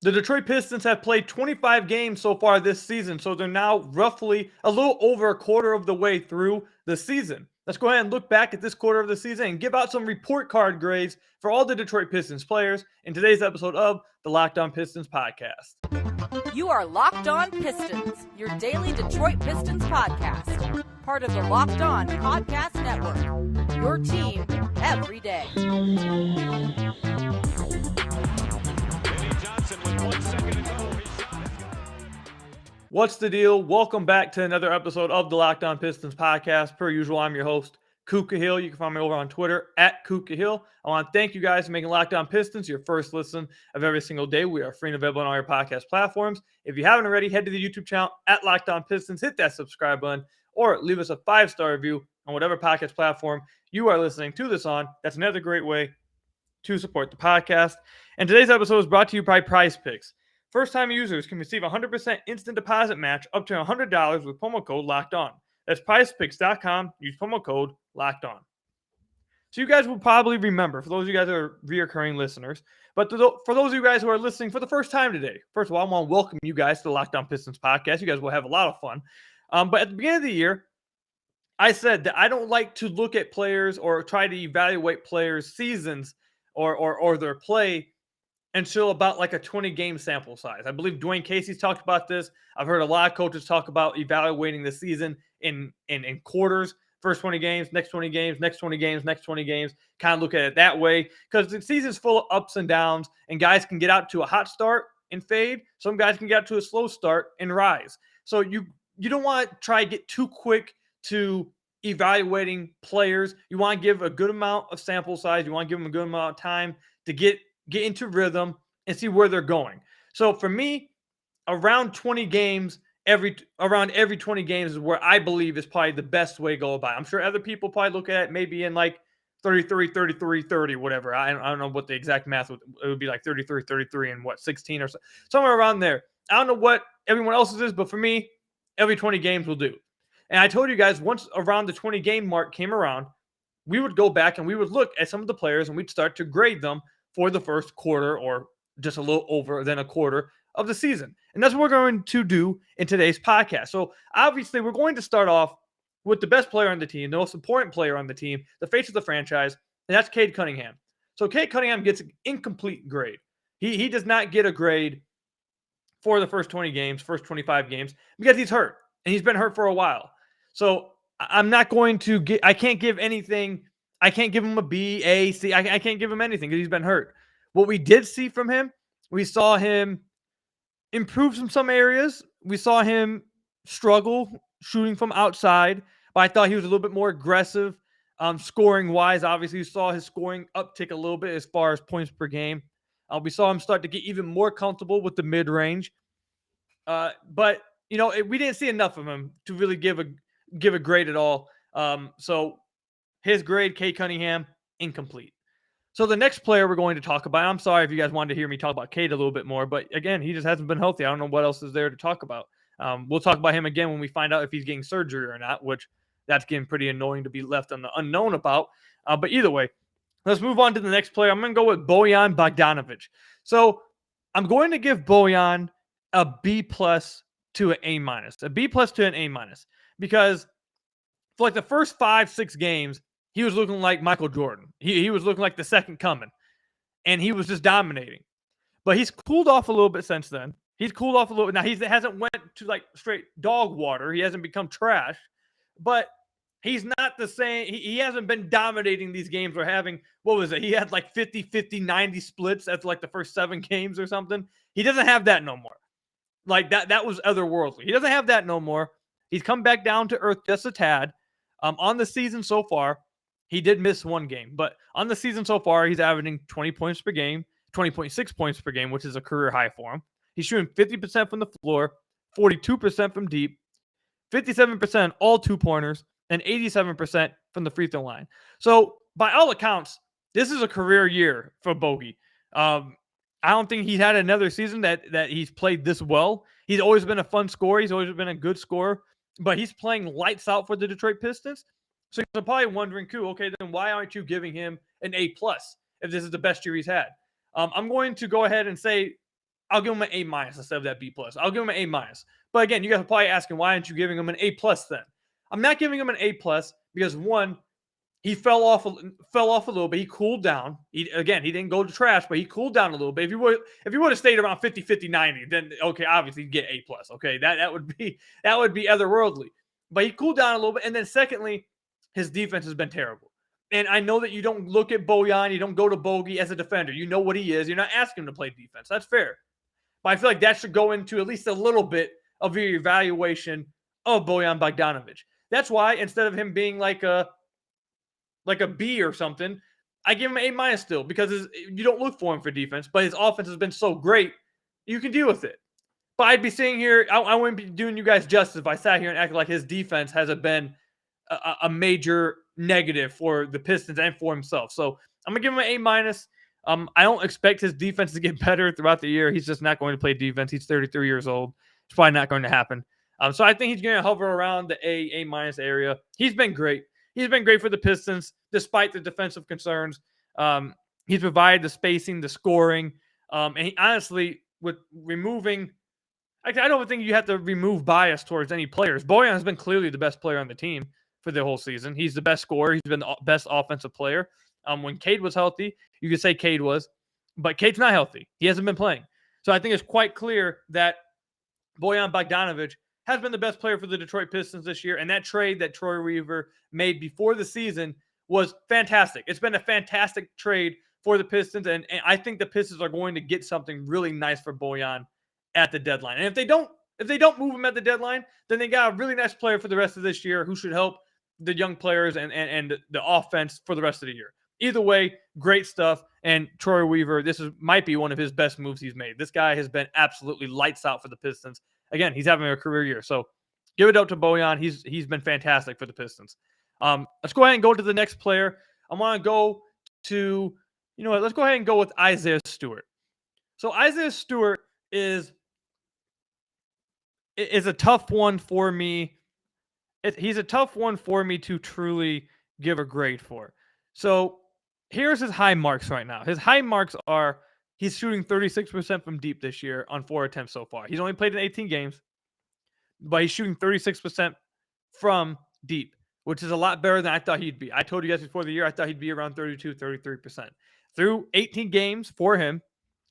The Detroit Pistons have played 25 games so far this season, so they're now roughly a little over a quarter of the way through the season. Let's go ahead and look back at this quarter of the season and give out some report card grades for all the Detroit Pistons players in today's episode of the Locked On Pistons podcast. You are Locked On Pistons, your daily Detroit Pistons podcast. Part of the Locked On Podcast Network, your team every day. What's the deal? Welcome back to another episode of the Locked On Pistons podcast. Per usual, I'm your host, Kuka Hill. You can find me over on Twitter at Kuka Hill. I want to thank you guys for making Locked On Pistons your first listen of every single day. We are free and available on all your podcast platforms. If you haven't already, head to the YouTube channel at Locked On Pistons, hit that subscribe button, or leave us a 5-star review on whatever podcast platform you are listening to this on. That's another great way to support the podcast. And today's episode is brought to you by PrizePicks. First-time users can receive a 100% instant deposit match up to $100 with promo code Locked On. That's PrizePicks.com. Use promo code Locked On. So you guys will probably remember, for those of you guys that are reoccurring listeners, but for those of you guys who are listening for the first time today, first of all, I want to welcome you guys to the Locked On Pistons podcast. You guys will have a lot of fun. But at the beginning of the year, I said that I don't like to look at players or try to evaluate players' seasons or their play until about like a 20-game sample size. I believe Dwayne Casey's talked about this. I've heard a lot of coaches talk about evaluating the season in quarters. First 20 games, next 20 games, next 20 games, next 20 games. Kind of look at it that way because the season's full of ups and downs, and guys can get out to a hot start and fade. Some guys can get out to a slow start and rise. So you don't want to try to get too quick to evaluating players. You want to give a good amount of sample size. You want to give them a good amount of time to get into rhythm and see where they're going. So for me, around 20 games, every 20 games is where I believe is probably the best way to go about it. I'm sure other people probably look at it maybe in like 33, 33, 30, whatever. I don't know what the exact math would. It would be like 33, 33, and what, 16 or so, somewhere around there. I don't know what everyone else's is, but for me, every 20 games will do. And I told you guys once around the 20 game mark came around, we would go back and we would look at some of the players and we'd start to grade them for the first quarter or just a little over than a quarter of the season. And that's what we're going to do in today's podcast. So obviously we're going to start off with the best player on the team, the most important player on the team, the face of the franchise, and that's Cade Cunningham. So Cade Cunningham gets an incomplete grade. He does not get a grade for the first 20 games, first 25 games, because he's hurt. And he's been hurt for a while. So I'm not going to get, I can't give anything. I can't give him a B, A, C. I can't give him anything because he's been hurt. What we did see from him, we saw him improve from some areas. We saw him struggle shooting from outside, but I thought he was a little bit more aggressive scoring-wise. Obviously, you saw his scoring uptick a little bit as far as points per game. We saw him start to get even more comfortable with the mid-range. But, we didn't see enough of him to really give a grade at all. So his grade, Cade Cunningham, incomplete. So the next player we're going to talk about, I'm sorry if you guys wanted to hear me talk about Cade a little bit more, but again, he just hasn't been healthy. I don't know what else is there to talk about. We'll talk about him again when we find out if he's getting surgery or not, which that's getting pretty annoying to be left on the unknown about. But either way, let's move on to the next player. I'm going to go with Bojan Bogdanovic. So I'm going to give Bojan a B plus to an A minus, because for like the first 5-6 games, he was looking like Michael Jordan. He was looking like the second coming, and he was just dominating. But he's cooled off a little bit since then. He's cooled off a little bit. Now, he hasn't went to like straight dog water. He hasn't become trash, but he's not the same. He hasn't been dominating these games or having, what was it? He had like 50, 50, 90 splits after like the first 7 games or something. He doesn't have that no more. Like that was otherworldly. He doesn't have that no more. He's come back down to earth just a tad. On the season so far, he did miss 1 game, but on the season so far, he's averaging 20 points per game, 20.6 points per game, which is a career high for him. He's shooting 50% from the floor, 42% from deep, 57% all 2-pointers, and 87% from the free throw line. So by all accounts, this is a career year for Bogey. I don't think he's had another season that he's played this well. He's always been a fun scorer. He's always been a good scorer, but he's playing lights out for the Detroit Pistons. So you're probably wondering, cool, okay, then why aren't you giving him an A plus if this is the best year he's had? I'm going to go ahead and say I'll give him an A- instead of that B+. I'll give him an A-. But again, you guys are probably asking, why aren't you giving him an A+ then? I'm not giving him an A+ because, one, he fell off a little bit. He cooled down. He didn't go to trash, but he cooled down a little bit. If you would have stayed around 50, 50, 90, then okay, obviously you'd get A+. Okay, that would be otherworldly. But he cooled down a little bit. And then secondly, his defense has been terrible. And I know that you don't look at Bojan, you don't go to Bogey as a defender. You know what he is. You're not asking him to play defense. That's fair. But I feel like that should go into at least a little bit of your evaluation of Bojan Bogdanovic. That's why instead of him being like a B or something, I give him an A- still, because you don't look for him for defense, but his offense has been so great, you can deal with it. But I'd be sitting here, I wouldn't be doing you guys justice if I sat here and acted like his defense hasn't been a major negative for the Pistons and for himself. So I'm going to give him an A-. I don't expect his defense to get better throughout the year. He's just not going to play defense. He's 33 years old. It's probably not going to happen. So I think he's going to hover around the A- area. He's been great. He's been great for the Pistons, despite the defensive concerns. He's provided the spacing, the scoring. And he, honestly, with removing, I don't think you have to remove bias towards any players. Bojan has been clearly the best player on the team for the whole season. He's the best scorer. He's been the best offensive player. When Cade was healthy, you could say Cade was, but Cade's not healthy. He hasn't been playing. So I think it's quite clear that Bojan Bogdanovic has been the best player for the Detroit Pistons this year. And that trade that Troy Weaver made before the season was fantastic. It's been a fantastic trade for the Pistons. And I think the Pistons are going to get something really nice for Bojan at the deadline. And if they don't move him at the deadline, then they got a really nice player for the rest of this year who should help the young players and the offense for the rest of the year. Either way, great stuff. And Troy Weaver, might be one of his best moves he's made. This guy has been absolutely lights out for the Pistons. Again, he's having a career year. So give it up to Bojan. He's been fantastic for the Pistons. Let's go ahead and go to the next player. I want to go to, let's go ahead and go with Isaiah Stewart. So Isaiah Stewart is a tough one for me. He's a tough one for me to truly give a grade for. So here's his high marks right now. His high marks are he's shooting 36% from deep this year on 4 attempts so far. He's only played in 18 games, but he's shooting 36% from deep, which is a lot better than I thought he'd be. I told you guys before the year, I thought he'd be around 32, 33%. Through 18 games for him,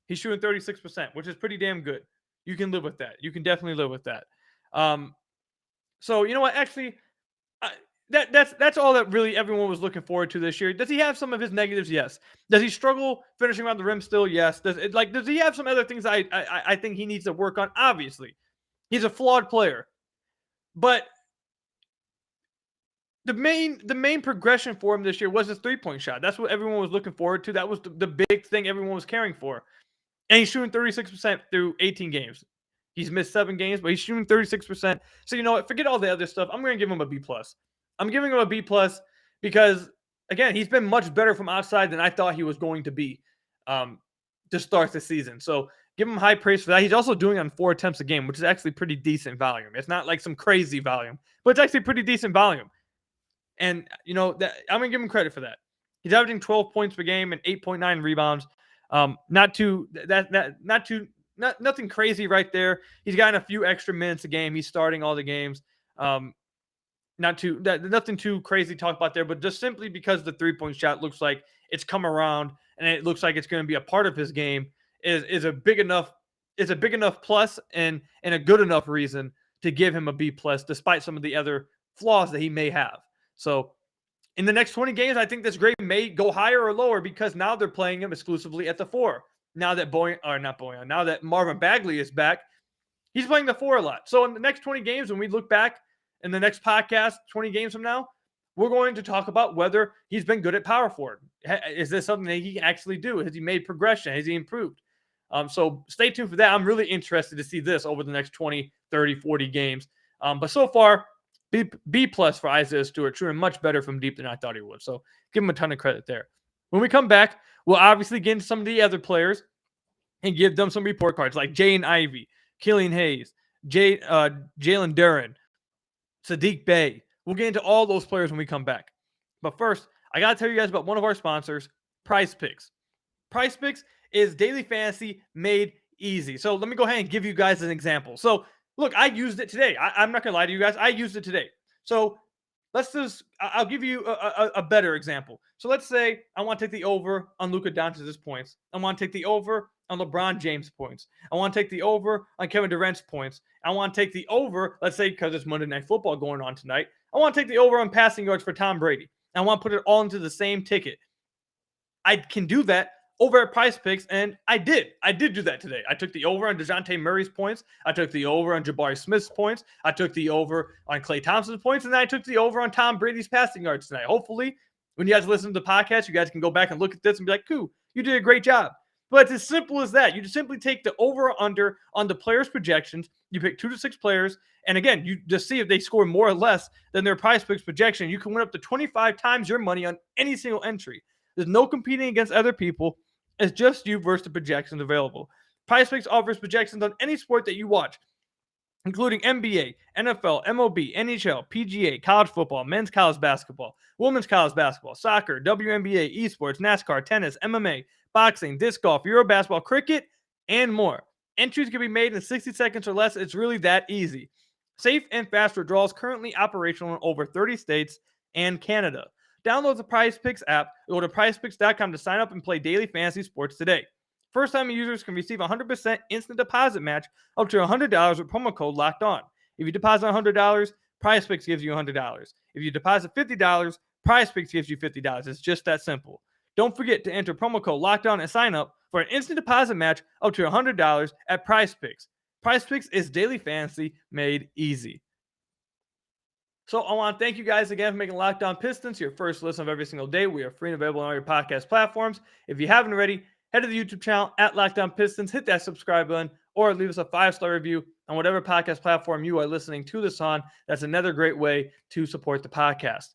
he's shooting 36%, which is pretty damn good. You can live with that. You can definitely live with that. So you know what? Actually, that's all that really everyone was looking forward to this year. Does he have some of his negatives? Yes. Does he struggle finishing around the rim still? Yes. Does he have some other things I think he needs to work on? Obviously, he's a flawed player, but the main progression for him this year was his 3-point shot. That's what everyone was looking forward to. That was the big thing everyone was caring for. And he's shooting 36% through 18 games. He's missed 7 games, but he's shooting 36%. So you know what? Forget all the other stuff. I'm going to give him a B+. I'm giving him a B+ because, again, he's been much better from outside than I thought he was going to be to start the season. So give him high praise for that. He's also doing it on 4 attempts a game, which is actually pretty decent volume. It's not like some crazy volume, but it's actually pretty decent volume. And, I'm going to give him credit for that. He's averaging 12 points per game and 8.9 rebounds. Nothing crazy right there. He's gotten a few extra minutes a game. He's starting all the games. Nothing too crazy to talk about there, but just simply because the 3-point shot looks like it's come around and it looks like it's going to be a part of his game is a big enough plus and a good enough reason to give him a B+, despite some of the other flaws that he may have. So in the next 20 games, I think this grade may go higher or lower because now they're playing him exclusively at the 4. Now that now that Marvin Bagley is back, he's playing the 4 a lot. So in the next 20 games, when we look back in the next podcast, 20 games from now, we're going to talk about whether he's been good at power forward. Is this something that he can actually do? Has he made progression? Has he improved? So stay tuned for that. I'm really interested to see this over the next 20, 30, 40 games. But so far, B+ for Isaiah Stewart, shooting much better from deep than I thought he would. So give him a ton of credit there. When we come back, we'll obviously get into some of the other players and give them some report cards like Jaden Ivey, Killian Hayes, Jalen Duren, Saddiq Bey. We'll get into all those players when we come back. But first, I got to tell you guys about one of our sponsors, PrizePicks. PrizePicks is daily fantasy made easy. So let me go ahead and give you guys an example. So look, I used it today. I'm not going to lie to you guys. I used it today. So I'll give you a better example. So let's say I want to take the over on Luka Doncic's points. I want to take the over on LeBron James points. I want to take the over on Kevin Durant's points. I want to take the over, let's say, because it's Monday Night Football going on tonight. I want to take the over on passing yards for Tom Brady. I want to put it all into the same ticket. I can do that over at PrizePicks, and I did. I did do that today. I took the over on DeJounte Murray's points. I took the over on Jabari Smith's points. I took the over on Klay Thompson's points, and then I took the over on Tom Brady's passing yards tonight. Hopefully, when you guys listen to the podcast, you guys can go back and look at this and be like, cool, you did a great job. But it's as simple as that. You just simply take the over or under on the players' projections. You pick 2 to 6 players, and again, you just see if they score more or less than their PrizePicks projection. You can win up to 25 times your money on any single entry. There's no competing against other people. It's just you versus the projections available. PrizePicks offers projections on any sport that you watch, including NBA, NFL, MLB, NHL, PGA, college football, men's college basketball, women's college basketball, soccer, WNBA, esports, NASCAR, tennis, MMA, boxing, disc golf, Euro basketball, cricket, and more. Entries can be made in 60 seconds or less. It's really that easy. Safe and fast withdrawals currently operational in over 30 states and Canada. Download the PrizePicks app. Go to prizepicks.com to sign up and play daily fantasy sports today. First-time users can receive a 100% instant deposit match up to $100 with promo code Locked On. If you deposit $100, PrizePicks gives you $100. If you deposit $50, PrizePicks gives you $50. It's just that simple. Don't forget to enter promo code Locked On and sign up for an instant deposit match up to $100 at PrizePicks. PrizePicks is daily fantasy made easy. So I want to thank you guys again for making Locked On Pistons your first listen of every single day. We are free and available on all your podcast platforms. If you haven't already, head to the YouTube channel at Locked On Pistons, hit that subscribe button, or leave us a 5-star review on whatever podcast platform you are listening to this on. That's another great way to support the podcast.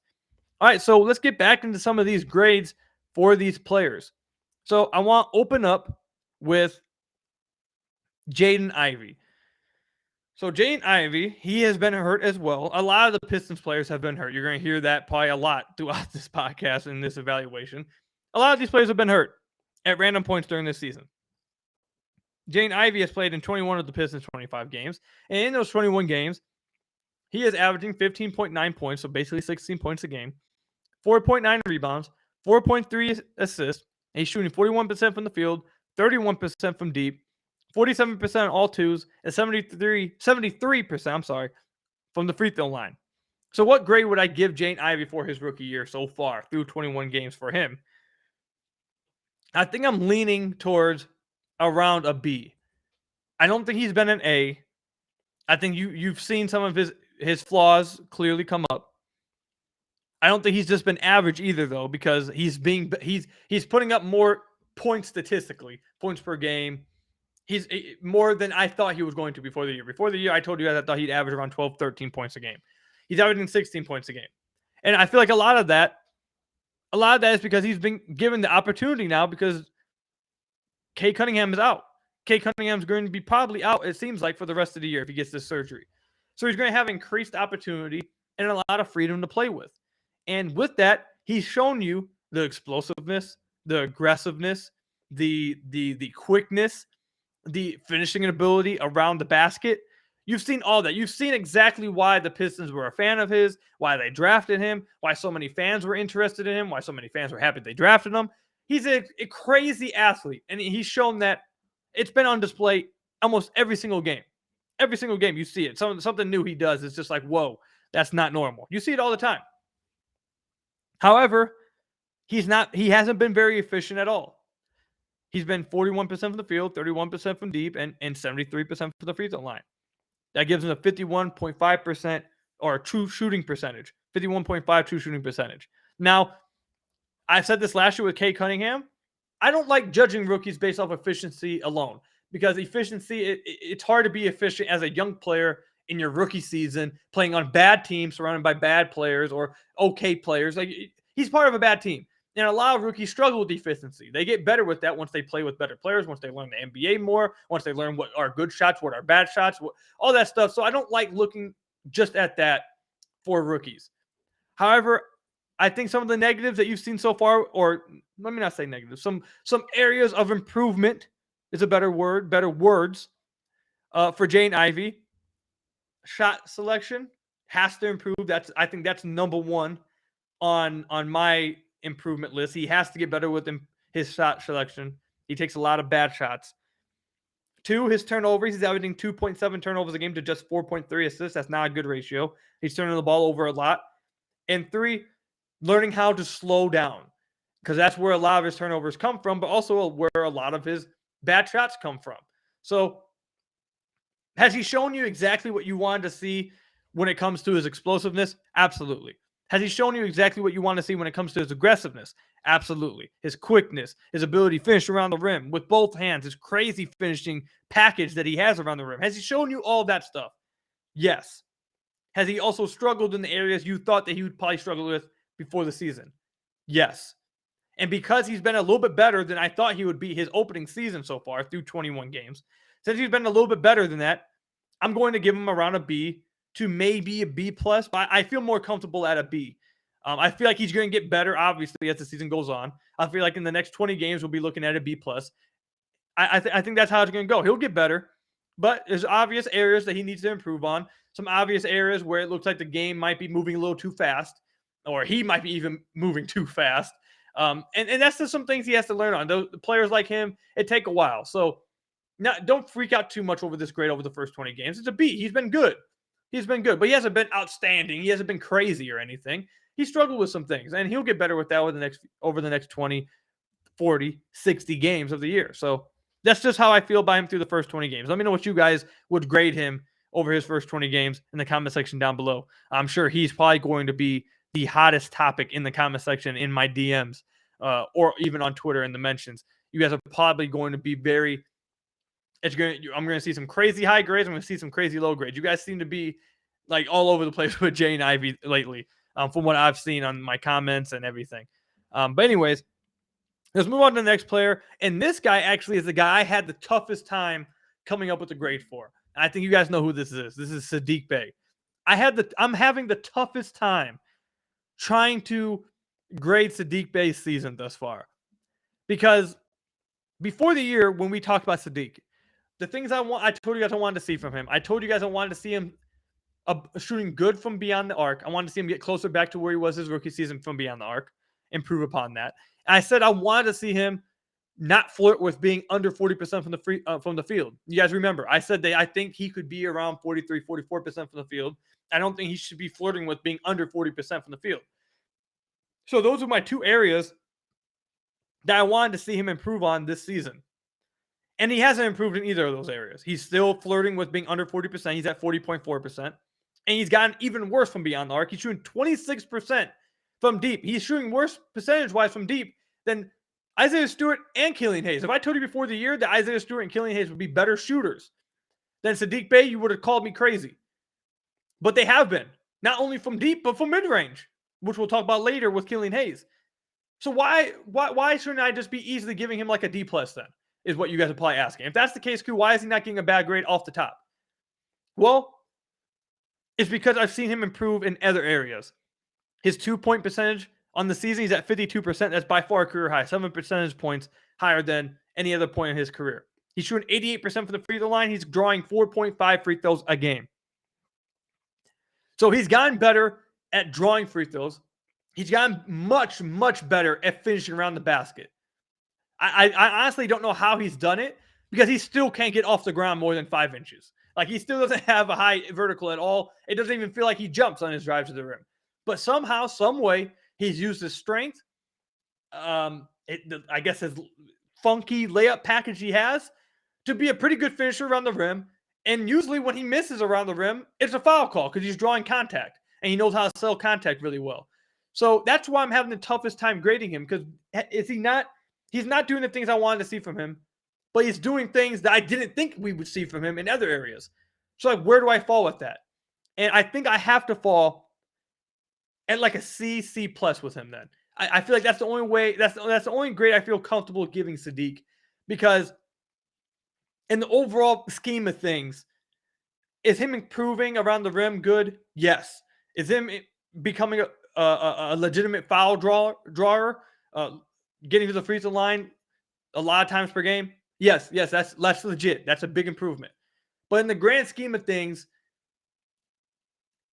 All right, so let's get back into some of these grades for these players. So I want to open up with Jaden Ivey. So Jaden Ivey, he has been hurt as well. A lot of the Pistons players have been hurt. You're going to hear that probably a lot throughout this podcast and this evaluation. A lot of these players have been hurt at random points during this season. Jaden Ivey has played in 21 of the Pistons' 25 games. And in those 21 games, he is averaging 15.9 points, so basically 16 points a game, 4.9 rebounds, 4.3 assists. And he's shooting 41% from the field, 31% from deep, 47% on all twos, and 73% from the free throw line. So what grade would I give Jaden Ivey for his rookie year so far through 21 games for him? I think I'm leaning towards around a B. I don't think he's been an A. I think you've seen some of his flaws clearly come up. I don't think he's just been average either, though, because he's putting up more points statistically, points per game. He's more than I thought he was going to before the year. Before the year, I told you guys I thought he'd average around 12, 13 points a game. He's averaging 16 points a game. And I feel like a lot of that is because he's been given the opportunity now because Cade Cunningham is out. Cade Cunningham's going to be probably out, it seems like, for the rest of the year if he gets this surgery. So he's going to have increased opportunity and a lot of freedom to play with. And with that, he's shown you the explosiveness, the aggressiveness, the quickness, the finishing ability around the basket. You've seen all that. You've seen exactly why the Pistons were a fan of his, why they drafted him, why so many fans were interested in him, why so many fans were happy they drafted him. He's a crazy athlete, and he's shown that it's been on display almost every single game. Every single game you see it. Something new he does. It's just like, whoa, that's not normal. You see it all the time. However, he hasn't been very efficient at all. He's been 41% from the field, 31% from deep, and 73% from the free throw line. That gives him a 51.5% or true shooting percentage. 51.5 true shooting percentage. Now, I said this last year with Cade Cunningham. I don't like judging rookies based off efficiency alone because efficiency, it's hard to be efficient as a young player in your rookie season, playing on bad teams, surrounded by bad players or okay players. Like, he's part of a bad team. And a lot of rookies struggle with efficiency. They get better with that once they play with better players, once they learn the NBA more, once they learn what are good shots, what are bad shots, all that stuff. So I don't like looking just at that for rookies. However, I think some of the negatives that you've seen so far, or let me not say negatives, some areas of improvement is a better word, better words for Jaden Ivey. Shot selection has to improve. I think that's number one on my improvement list. He has to get better with his shot selection. He takes a lot of bad shots. 2, his turnovers. He's averaging 2.7 turnovers a game to just 4.3 assists. That's not a good ratio. He's turning the ball over a lot. And 3, learning how to slow down, because that's where a lot of his turnovers come from, but also where a lot of his bad shots come from. So has he shown you exactly what you wanted to see when it comes to his explosiveness? Absolutely. Has he shown you exactly what you want to see when it comes to his aggressiveness? Absolutely. His quickness, his ability to finish around the rim with both hands, his crazy finishing package that he has around the rim. Has he shown you all that stuff? Yes. Has he also struggled in the areas you thought that he would probably struggle with before the season? Yes. And because he's been a little bit better than I thought he would be his opening season so far through 21 games, since he's been a little bit better than that, I'm going to give him around a B to maybe a B+, but I feel more comfortable at a B. I feel like he's going to get better, obviously, as the season goes on. I feel like in the next 20 games, we'll be looking at a B+. I think that's how it's going to go. He'll get better, but there's obvious areas that he needs to improve on. Some obvious areas where it looks like the game might be moving a little too fast, or he might be even moving too fast. And that's just some things he has to learn on. Those players like him, it take a while. So don't freak out too much over this grade over the first 20 games. It's a B. He's been good. But he hasn't been outstanding. He hasn't been crazy or anything. He struggled with some things, and he'll get better with that over the next 20, 40, 60 games of the year. So that's just how I feel about him through the first 20 games. Let me know what you guys would grade him over his first 20 games in the comment section down below. I'm sure he's probably going to be the hottest topic in the comment section in my DMs or even on Twitter in the mentions. You guys are probably going to be I'm going to see some crazy high grades. I'm going to see some crazy low grades. You guys seem to be like all over the place with Jaden Ivey lately, from what I've seen on my comments and everything. But anyways, let's move on to the next player. And this guy actually is the guy I had the toughest time coming up with a grade for. I think you guys know who this is. This is Saddiq Bey. I'm having the toughest time trying to grade Saddiq Bey's season thus far, because before the year when we talked about Saddiq, the things I told you guys I wanted to see from him. I told you guys I wanted to see him shooting good from beyond the arc. I wanted to see him get closer back to where he was his rookie season from beyond the arc, improve upon that. And I said I wanted to see him not flirt with being under 40% from the field. You guys remember, I said that I think he could be around 43, 44% from the field. I don't think he should be flirting with being under 40% from the field. So those are my two areas that I wanted to see him improve on this season. And he hasn't improved in either of those areas. He's still flirting with being under 40%. He's at 40.4%. And he's gotten even worse from beyond the arc. He's shooting 26% from deep. He's shooting worse percentage-wise from deep than Isaiah Stewart and Killian Hayes. If I told you before the year that Isaiah Stewart and Killian Hayes would be better shooters than Saddiq Bey, you would have called me crazy. But they have been. Not only from deep, but from mid-range, which we'll talk about later with Killian Hayes. So why shouldn't I just be easily giving him like a D+ then? Is what you guys are probably asking. If that's the case, why is he not getting a bad grade off the top? Well, it's because I've seen him improve in other areas. His 2-point percentage on the season, he's at 52%. That's by far a career high, 7 percentage points higher than any other point in his career. He's shooting 88% from the free throw line. He's drawing 4.5 free throws a game. So he's gotten better at drawing free throws. He's gotten much, much better at finishing around the basket. I honestly don't know how he's done it, because he still can't get off the ground more than 5 inches. Like, he still doesn't have a high vertical at all. It doesn't even feel like he jumps on his drive to the rim. But somehow, some way, he's used his strength, I guess his funky layup package he has, to be a pretty good finisher around the rim. And usually when he misses around the rim, it's a foul call because he's drawing contact. And he knows how to sell contact really well. So that's why I'm having the toughest time grading him, because he's not doing the things I wanted to see from him, but he's doing things that I didn't think we would see from him in other areas. So, like, where do I fall with that? And I think I have to fall at like a C+ with him then. I feel like that's the only way, that's the only grade I feel comfortable giving Saddiq, because in the overall scheme of things, is him improving around the rim good? Yes. Is him becoming a legitimate foul drawer, getting to the free throw line a lot of times per game? Yes, that's legit. That's a big improvement. But in the grand scheme of things,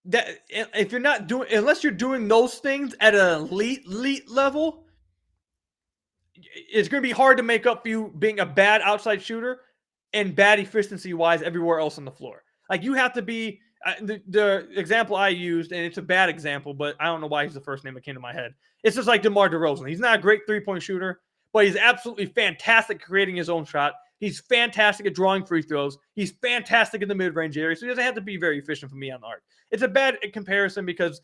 that if you're not doing, unless you're doing those things at an elite level, it's going to be hard to make up for you being a bad outside shooter and bad efficiency wise everywhere else on the floor. Like you have to be the example I used, and it's a bad example, but I don't know why he's the first name that came to my head. It's just like DeMar DeRozan. He's not a great 3-point shooter, but he's absolutely fantastic at creating his own shot. He's fantastic at drawing free throws. He's fantastic in the mid-range area, so he doesn't have to be very efficient for me on the arc. It's a bad comparison because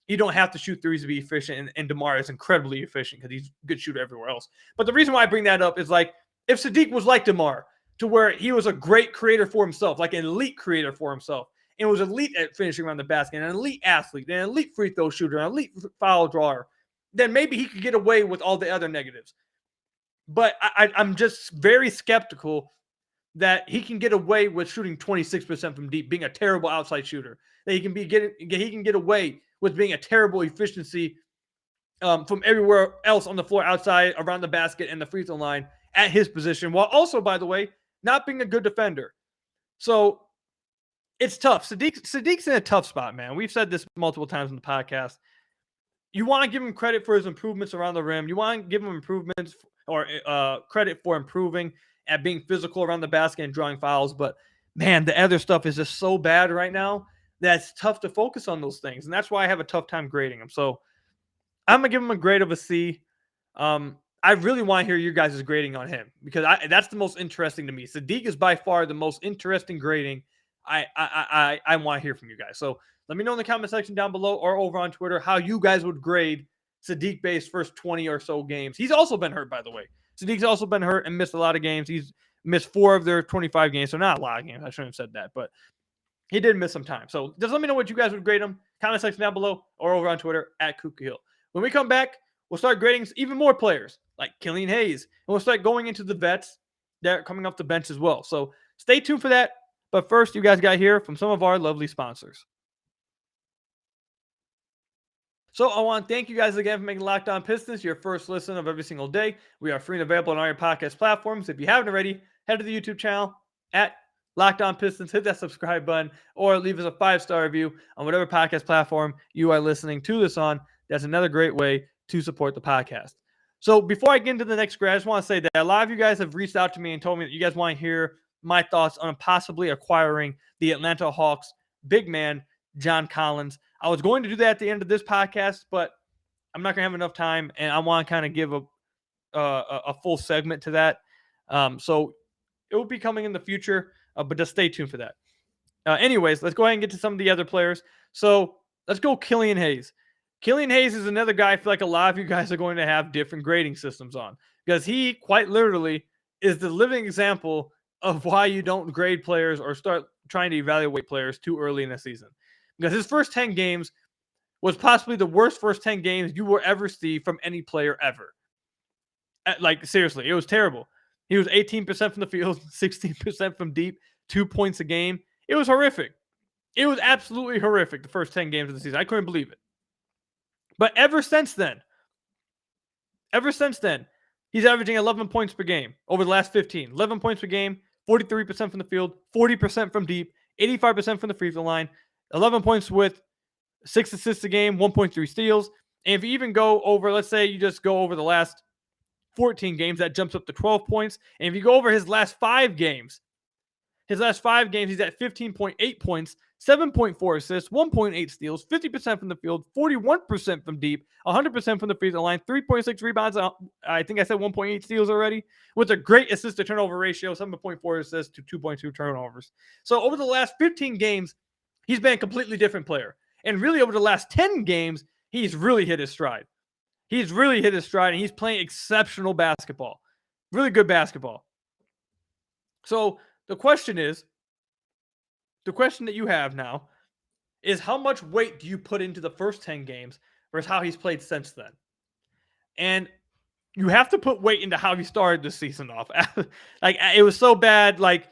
you don't have to shoot threes to be efficient, and DeMar is incredibly efficient because he's a good shooter everywhere else. But the reason why I bring that up is like if Saddiq was like DeMar, to where he was a great creator for himself, like an elite creator for himself, and was elite at finishing around the basket, an elite athlete, an elite free throw shooter, an elite foul drawer, then maybe he could get away with all the other negatives. But I'm just very skeptical that he can get away with shooting 26% from deep, being a terrible outside shooter. That he can get away with being a terrible efficiency from everywhere else on the floor, outside, around the basket, and the free throw line at his position, while also, by the way, not being a good defender. So it's tough. Saddiq's in a tough spot, man. We've said this multiple times in the podcast. You want to give him credit for his improvements around the rim. You want to give him improvements or credit for improving at being physical around the basket and drawing fouls. But, man, the other stuff is just so bad right now that it's tough to focus on those things. And that's why I have a tough time grading him. So I'm going to give him a grade of a C. I really want to hear your guys' grading on him because that's the most interesting to me. Saddiq is by far the most interesting grading I want to hear from you guys. So let me know in the comment section down below or over on Twitter how you guys would grade Saddiq Bey's first 20 or so games. He's also been hurt, by the way. Saddiq's also been hurt and missed a lot of games. He's missed 4 of their 25 games, so not a lot of games. I shouldn't have said that, but he did miss some time. So just let me know what you guys would grade him. Comment section down below or over on Twitter at KukaHill. When we come back, we'll start grading even more players like Killian Hayes, and we'll start going into the vets that are coming off the bench as well. So stay tuned for that. But first, you guys got to hear from some of our lovely sponsors. So I want to thank you guys again for making Locked On Pistons your first listen of every single day. We are free and available on all your podcast platforms. If you haven't already, head to the YouTube channel at Locked On Pistons, hit that subscribe button, or leave us a 5-star review on whatever podcast platform you are listening to this on. That's another great way to support the podcast. So before I get into the next grade, I just want to say that a lot of you guys have reached out to me and told me that you guys want to hear my thoughts on possibly acquiring the Atlanta Hawks big man, John Collins. I was going to do that at the end of this podcast, but I'm not going to have enough time, and I want to kind of give a full segment to that. So it will be coming in the future, but just stay tuned for that. Anyways, let's go ahead and get to some of the other players. So let's go Killian Hayes. Killian Hayes is another guy I feel like a lot of you guys are going to have different grading systems on because he quite literally is the living example of why you don't grade players or start trying to evaluate players too early in the season. Because his first 10 games was possibly the worst first 10 games you will ever see from any player ever. Like, seriously, it was terrible. He was 18% from the field, 16% from deep, 2 points a game. It was horrific. It was absolutely horrific, the first 10 games of the season. I couldn't believe it. But ever since then, he's averaging 11 points per game over the last 15. 11 points per game, 43% from the field, 40% from deep, 85% from the free throw line, 11 points with 6 assists a game, 1.3 steals. And if you even go over, let's say you just go over the last 14 games, that jumps up to 12 points. And if you go over his last 5 games, he's at 15.8 points, 7.4 assists, 1.8 steals, 50% from the field, 41% from deep, 100% from the free throw line, 3.6 rebounds. I think I said 1.8 steals already, with a great assist to turnover ratio, 7.4 assists to 2.2 turnovers. So over the last 15 games, he's been a completely different player. And really over the last 10 games, he's really hit his stride. And he's playing exceptional basketball. Really good basketball. So the question that you have now is how much weight do you put into the first 10 games versus how he's played since then? And you have to put weight into how he started the season off. Like, it was so bad. Like,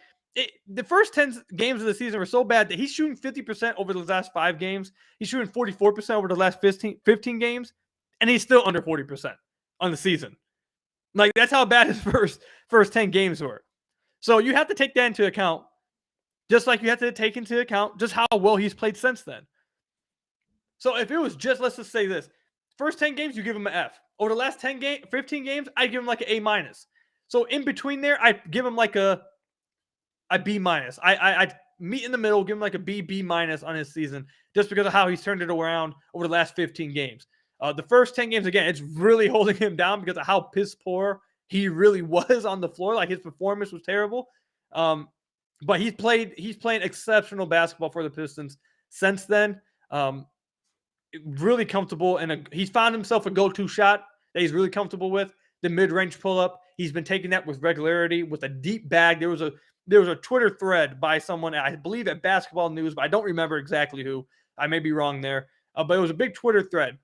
the first 10 games of the season were so bad that he's shooting 50% over the last 5 games. He's shooting 44% over the last 15 games, and he's still under 40% on the season. Like, that's how bad his first 10 games were. So you have to take that into account, just like you have to take into account just how well he's played since then. So if it was just, let's just say this, first 10 games, you give him an F. Over the last 15 games, I give him like an A minus. So in between there, I give him like a B minus. I meet in the middle, give him like a B minus on his season, just because of how he's turned it around over the last 15 games. The first 10 games, again, it's really holding him down because of how piss poor he really was on the floor. Like his performance was terrible. But he's playing exceptional basketball for the Pistons since then. Really comfortable, and he's found himself a go-to shot that he's really comfortable with. The mid-range pull-up, he's been taking that with regularity, with a deep bag. There was a Twitter thread by someone, I believe at Basketball News, but I don't remember exactly who. I may be wrong there. But it was a big Twitter thread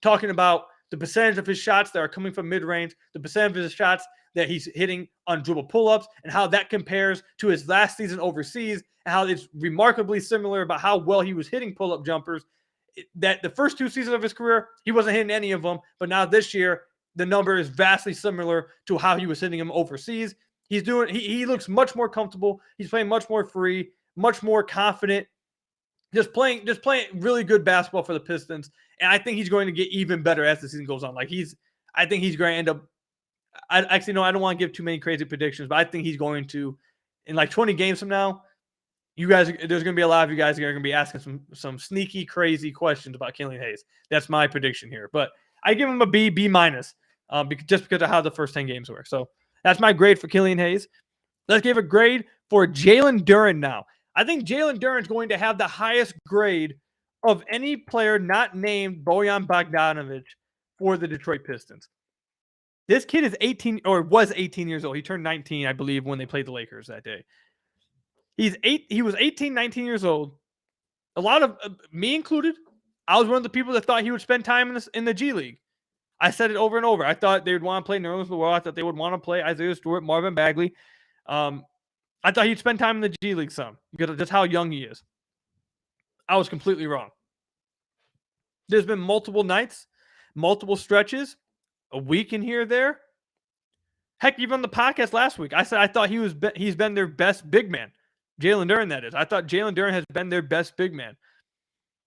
talking about the percentage of his shots that are coming from mid-range, the percentage of his shots that he's hitting on dribble pull-ups, and how that compares to his last season overseas, and how it's remarkably similar about how well he was hitting pull-up jumpers. That the first 2 seasons of his career, he wasn't hitting any of them, but now this year, the number is vastly similar to how he was hitting them overseas. He looks much more comfortable. He's playing much more free, much more confident, just playing really good basketball for the Pistons. And I think he's going to get even better as the season goes on. I think he's going to end up, I don't want to give too many crazy predictions, but I think he's going to, in like 20 games from now, there's going to be a lot of you guys that are going to be asking some sneaky, crazy questions about Killian Hayes. That's my prediction here. But I give him a B minus, just because of how the first 10 games were. So that's my grade for Killian Hayes. Let's give a grade for Jalen Duren now. I think Jalen Duren is going to have the highest grade of any player not named Bojan Bogdanovic for the Detroit Pistons. This kid is 18 or was 18 years old. He turned 19, I believe, when they played the Lakers that day. He was 18, 19 years old. A lot of, me included, I was one of the people that thought he would spend time in the G League. I said it over and over. I thought they would want to play Nerlens of the World. I thought they would want to play Isaiah Stewart, Marvin Bagley. I thought he'd spend time in the G League some because of just how young he is. I was completely wrong. There's been multiple nights, multiple stretches, a week in here or there. Heck, even on the podcast last week, I said I thought he's been their best big man. Jalen Duren, that is. I thought Jalen Duren has been their best big man.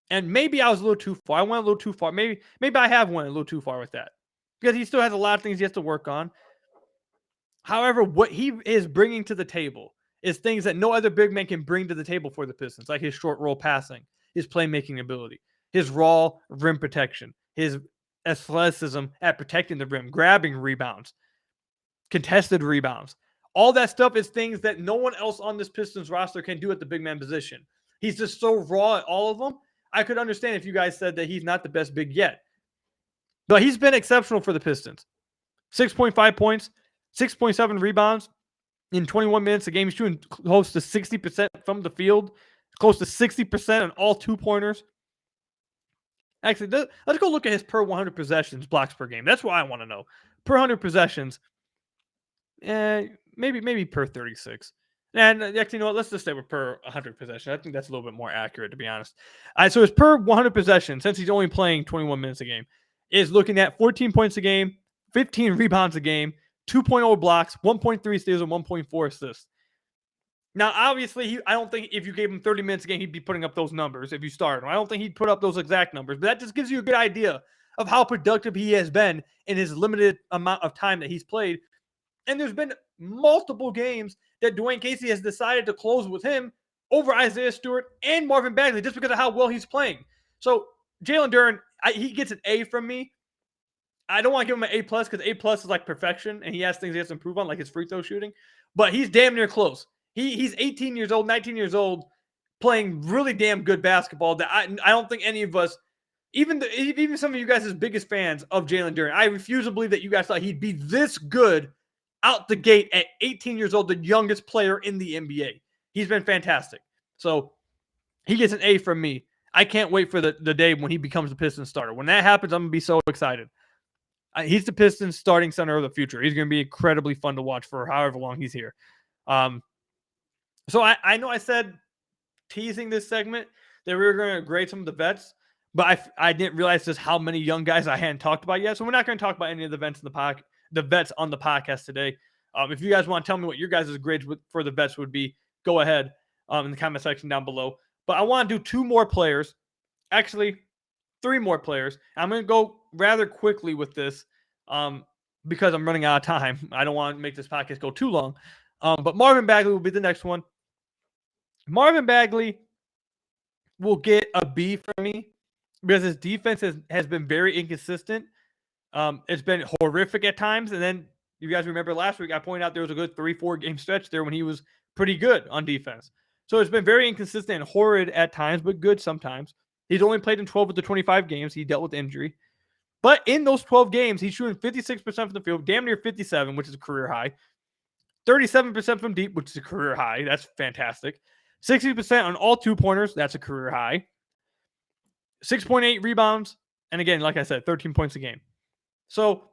And maybe I was a little too far. I went a little too far. Maybe I have went a little too far with that. Because he still has a lot of things he has to work on. However, what he is bringing to the table is things that no other big man can bring to the table for the Pistons, like his short roll passing, his playmaking ability, his raw rim protection, his athleticism at protecting the rim, grabbing rebounds, contested rebounds. All that stuff is things that no one else on this Pistons roster can do at the big man position. He's just so raw at all of them. I could understand if you guys said that he's not the best big yet. But he's been exceptional for the Pistons. 6.5 points, 6.7 rebounds in 21 minutes a game. He's shooting close to 60% from the field, close to 60% on all 2-pointers. Actually, let's go look at his per 100 possessions blocks per game. That's what I want to know. Per 100 possessions, maybe per 36. And actually, you know what? Let's just say we're per 100 possessions. I think that's a little bit more accurate, to be honest. So his per 100 possessions, since he's only playing 21 minutes a game, is looking at 14 points a game, 15 rebounds a game, 2.0 blocks, 1.3 steals, and 1.4 assists. Now, obviously, I don't think if you gave him 30 minutes a game, he'd be putting up those numbers if you started him. I don't think he'd put up those exact numbers, but that just gives you a good idea of how productive he has been in his limited amount of time that he's played. And there's been multiple games that Dwayne Casey has decided to close with him over Isaiah Stewart and Marvin Bagley just because of how well he's playing. So Jalen Duren, he gets an A from me. I don't want to give him an A+ because A+ is like perfection, and he has things he has to improve on, like his free throw shooting. But he's damn near close. He's 18 years old, 19 years old, playing really damn good basketball that I don't think any of us, even some of you guys' biggest fans of Jalen Duren, I refuse to believe that you guys thought he'd be this good out the gate at 18 years old, the youngest player in the NBA. He's been fantastic. So he gets an A from me. I can't wait for the day when he becomes the Pistons starter. When that happens, I'm going to be so excited. He's the Pistons starting center of the future. He's going to be incredibly fun to watch for however long he's here. So I know I said teasing this segment that we were going to grade some of the vets, but I didn't realize just how many young guys I hadn't talked about yet. So we're not going to talk about any of the vets on the podcast today. If you guys want to tell me what your guys' grades for the vets would be, go ahead in the comment section down below. But I want to do 2 more players. Actually, 3 more players. I'm going to go rather quickly with this because I'm running out of time. I don't want to make this podcast go too long. But Marvin Bagley will be the next one. Marvin Bagley will get a B for me because his defense has been very inconsistent. It's been horrific at times. And then you guys remember last week, I pointed out there was a good 3-4 game stretch there when he was pretty good on defense. So it's been very inconsistent and horrid at times, but good sometimes. He's only played in 12 of the 25 games. He dealt with injury. But in those 12 games, he's shooting 56% from the field, damn near 57, which is a career high. 37% from deep, which is a career high. That's fantastic. 60% on all 2-pointers. That's a career high. 6.8 rebounds. And again, like I said, 13 points a game. So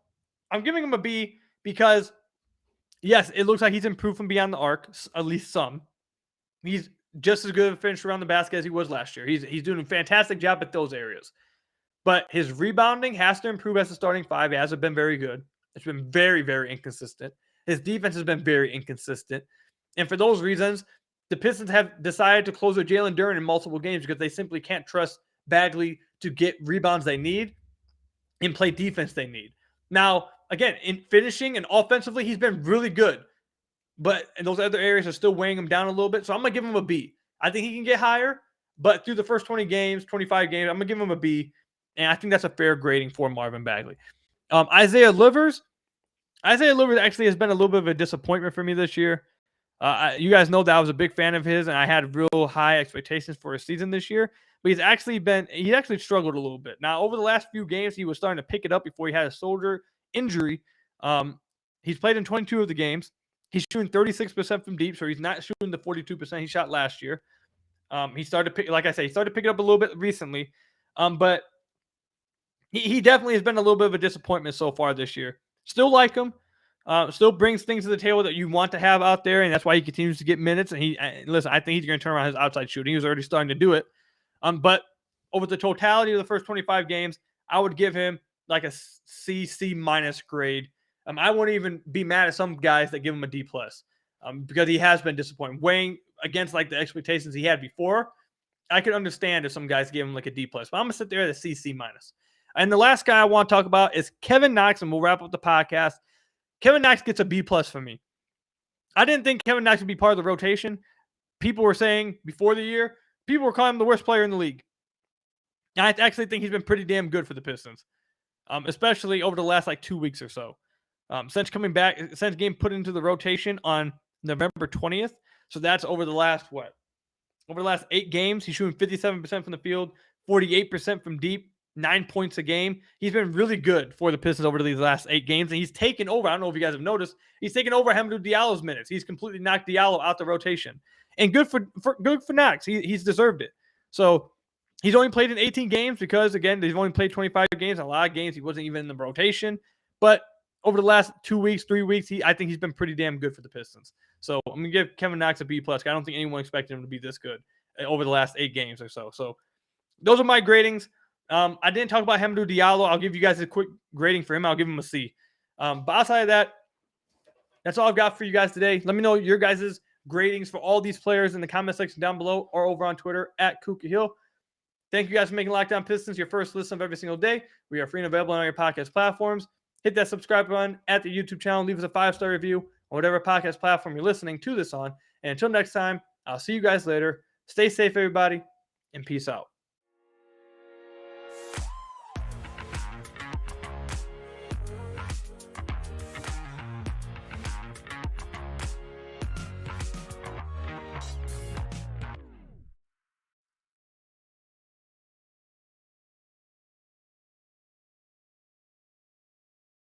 I'm giving him a B because, yes, it looks like he's improved from beyond the arc, at least some. He's just as good of a finisher around the basket as he was last year. He's doing a fantastic job at those areas. But his rebounding has to improve as a starting 5. It hasn't been very good. It's been very, very inconsistent. His defense has been very inconsistent. And for those reasons, the Pistons have decided to close with Jalen Duren in multiple games because they simply can't trust Bagley to get rebounds they need and play defense they need. Now, again, in finishing and offensively, he's been really good. But in those other areas are still weighing him down a little bit. So I'm going to give him a B. I think he can get higher. But through the first 20 games, 25 games, I'm going to give him a B. And I think that's a fair grading for Marvin Bagley. Isaiah Livers actually has been a little bit of a disappointment for me this year. You guys know that I was a big fan of his, and I had real high expectations for his season this year. But he actually struggled a little bit. Now, over the last few games, he was starting to pick it up before he had a shoulder injury. He's played in 22 of the games. He's shooting 36% from deep, so he's not shooting the 42% he shot last year. He started to pick it up a little bit recently. But he definitely has been a little bit of a disappointment so far this year. Still like him. Still brings things to the table that you want to have out there, and that's why he continues to get minutes. And listen, I think he's going to turn around his outside shooting. He was already starting to do it. But over the totality of the first 25 games, I would give him like a C minus grade. I wouldn't even be mad at some guys that give him a D plus because he has been disappointing. Weighing against like the expectations he had before, I could understand if some guys give him like a D plus, but I'm gonna sit there at a C minus. And the last guy I want to talk about is Kevin Knox, and we'll wrap up the podcast. Kevin Knox gets a B plus from me. I didn't think Kevin Knox would be part of the rotation. People were saying before the year, people were calling him the worst player in the league. And I actually think he's been pretty damn good for the Pistons, especially over the last like 2 weeks or so. Since coming back, since getting put into the rotation on November 20th. So that's over the last, Over the last 8 games, he's shooting 57% from the field, 48% from deep, 9 points a game. He's been really good for the Pistons over these last 8 games, and he's taken over. I don't know if you guys have noticed. He's taken over Hamidou Diallo's minutes. He's completely knocked Diallo out the rotation, and good for Knox. He's deserved it. So he's only played in 18 games because again they've only played 25 games. A lot of games he wasn't even in the rotation, but over the last 2 weeks, 3 weeks, I think he's been pretty damn good for the Pistons. So I'm gonna give Kevin Knox a B plus. I don't think anyone expected him to be this good over the last 8 games or so. So those are my gradings. I didn't talk about Hamidou Diallo. I'll give you guys a quick grading for him. I'll give him a C. But outside of that, that's all I've got for you guys today. Let me know your guys' gradings for all these players in the comment section down below or over on Twitter at Kuka Hill. Thank you guys for making Locked On Pistons your first listen of every single day. We are free and available on all your podcast platforms. Hit that subscribe button at the YouTube channel. Leave us a 5-star review on whatever podcast platform you're listening to this on. And until next time, I'll see you guys later. Stay safe, everybody, and peace out.